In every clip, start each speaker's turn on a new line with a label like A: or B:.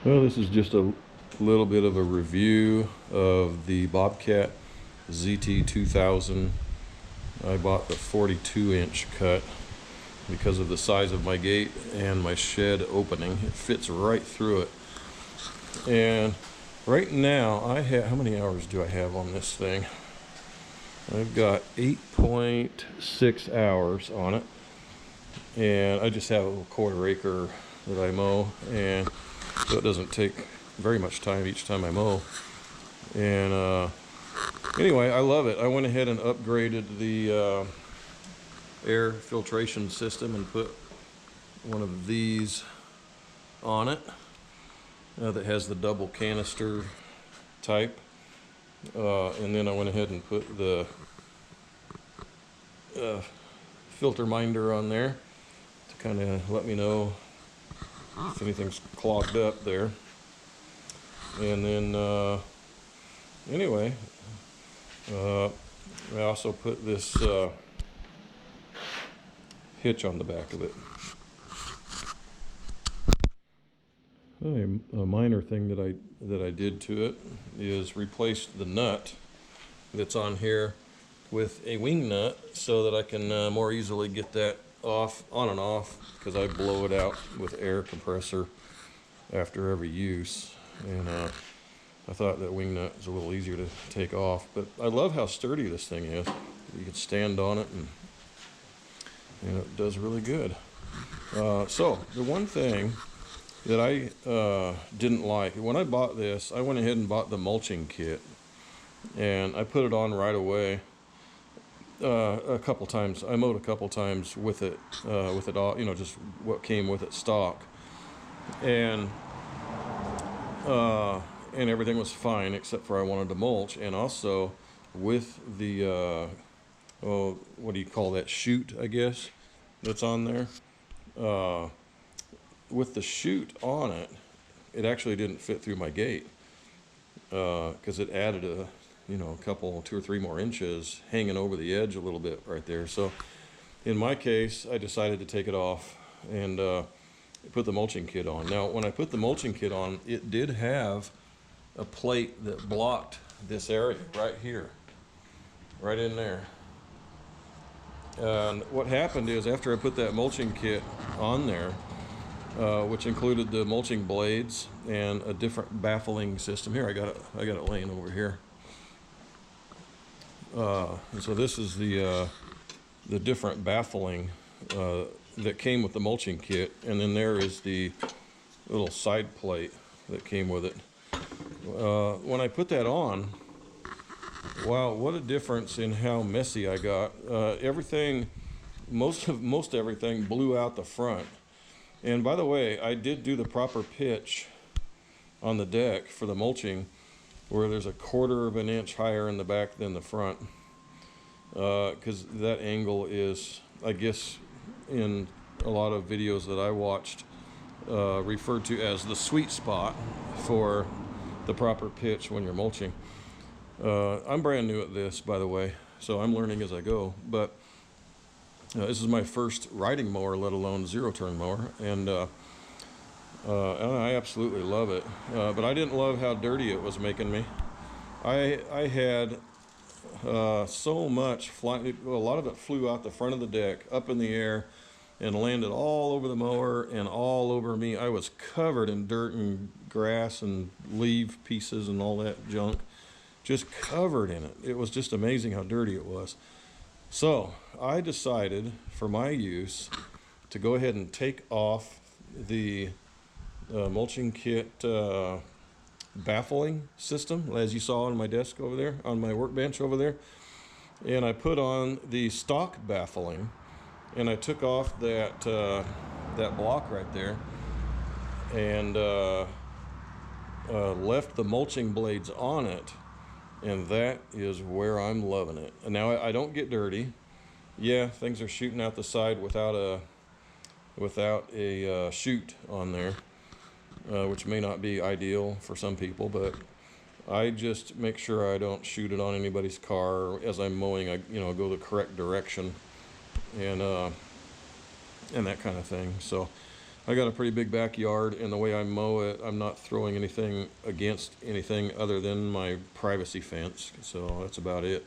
A: Well, this is just a little bit of a review of the Bobcat ZT2000. I bought the 42-inch cut because of the size of my gate and my shed opening. It fits right through it. And right now I have, how many hours do I have on this thing? I've got 8.6 hours on it. And I just have a little quarter acre that I mow, and so it doesn't take very much time each time I mow. And anyway, I love it. I went ahead and upgraded the air filtration system and put one of these on it that has the double canister type. And then I went ahead and put the filter minder on there to kind of let me know if anything's clogged up there. And then anyway, I also put this hitch on the back of it. A minor thing that I did to it is replace the nut that's on here with a wing nut so that I can more easily get that on and off, because I blow it out with air compressor after every use. And I thought that wing nut was a little easier to take off, but I love how sturdy this thing is. You can stand on it and it does really good. So the one thing that I didn't like when I bought this, I went ahead and bought the mulching kit, and I put it on right away. A couple times I mowed a couple times with it all, just what came with it stock, and everything was fine except for I wanted to mulch. And also with the what do you call that, chute, I guess, that's on there, with the chute on it, it actually didn't fit through my gate, because it added a couple, 2 or 3 more inches hanging over the edge a little bit right there. So in my case, I decided to take it off and put the mulching kit on. Now, when I put the mulching kit on, it did have a plate that blocked this area right here, right in there. And what happened is, after I put that mulching kit on there, which included the mulching blades and a different baffling system. Here, I got it laying over here. And so this is the different baffling that came with the mulching kit, and then there is the little side plate that came with it. When I put that on, wow, what a difference in how messy I got. Everything, most everything blew out the front. And by the way, I did do the proper pitch on the deck for the mulching, where there's a 1/4 of an inch higher in the back than the front, because that angle is, I guess, in a lot of videos that I watched, referred to as the sweet spot for the proper pitch when you're mulching. I'm brand new at this, by the way, so I'm learning as I go, but this is my first riding mower, let alone zero-turn mower, and I absolutely love it. But I didn't love how dirty it was making me. I had so much flying. A lot of it flew out the front of the deck, up in the air, and landed all over the mower and all over me. I was covered in dirt and grass and leaf pieces and all that junk, just covered in it. It was just amazing how dirty it was. So I decided, for my use, to go ahead and take off the mulching kit baffling system, as you saw on my desk over there, on my workbench over there, and I put on the stock baffling, and I took off that block right there, and left the mulching blades on it. And that is where I'm loving it. And now I don't get dirty. Yeah, things are shooting out the side without a chute on there, which may not be ideal for some people, but I just make sure I don't shoot it on anybody's car. As I'm mowing, I go the correct direction, and that kind of thing. So I got a pretty big backyard, and the way I mow it, I'm not throwing anything against anything other than my privacy fence. So that's about it.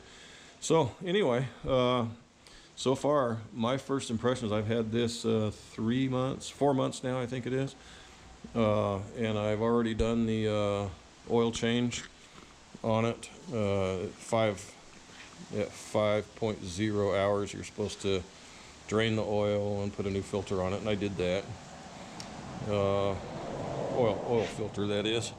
A: So anyway, so far, my first impressions, I've had this 3 months, 4 months now, I think it is. And I've already done the oil change on it. At 5.0 hours, you're supposed to drain the oil and put a new filter on it, and I did that. Oil filter, that is.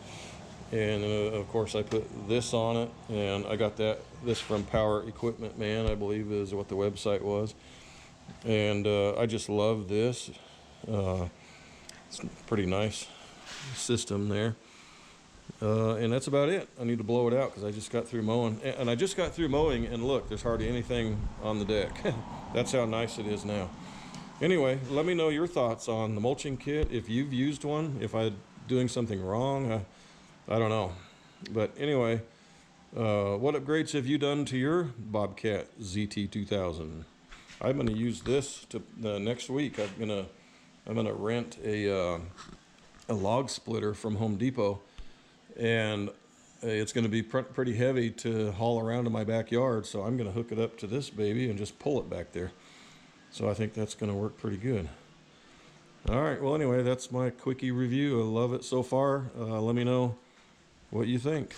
A: And of course I put this on it, and I got this from Power Equipment Man, I believe is what the website was. And I just love this. It's a pretty nice system there. And that's about it. I need to blow it out because I just got through mowing. And I just got through mowing, and look, there's hardly anything on the deck. That's how nice it is now. Anyway, let me know your thoughts on the mulching kit. If you've used one, if I'm doing something wrong, I don't know. But anyway, what upgrades have you done to your Bobcat ZT2000? I'm going to use this to next week. I'm gonna rent a log splitter from Home Depot, and it's going to be pretty heavy to haul around in my backyard. So I'm going to hook it up to this baby and just pull it back there. So I think that's going to work pretty good. All right, well, anyway, that's my quickie review. I love it so far. Let me know what you think.